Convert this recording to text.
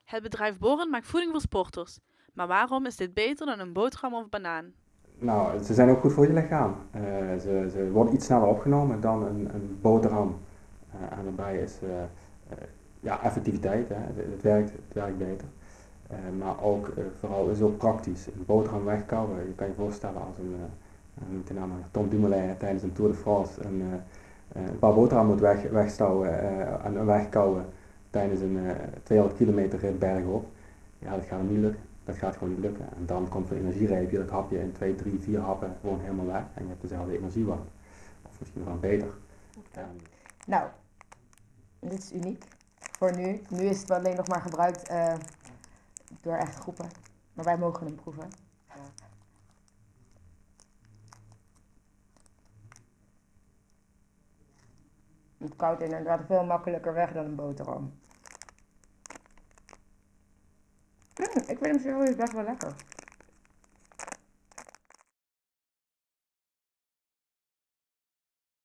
Het bedrijf Borren maakt voeding voor sporters. Maar waarom is dit beter dan een boterham of banaan? Nou, ze zijn ook goed voor je lichaam. Ze worden iets sneller opgenomen dan een boterham. En daarbij is ja, effectiviteit, hè. Het werkt beter. Maar ook vooral is ook praktisch. Een boterham wegkouwen, je kan je voorstellen als de naam Tom Dumoulin tijdens een Tour de France een paar boterhammen moet wegstouwen en wegkouwen tijdens een 200 kilometer rit bergop. Ja, dat gaat hem niet lukken. Dat gaat gewoon niet lukken. En dan komt zo'n energiereepje, dat hap je in 2, 3, 4 happen gewoon helemaal weg. En je hebt dezelfde energiewaarde. Of misschien wel beter. Okay. Nou, dit is uniek voor nu. Nu is het alleen nog maar gebruikt door echte groepen. Maar wij mogen hem proeven. Het koudt inderdaad veel makkelijker weg dan een boterham. Ik vind hem serieus best wel lekker.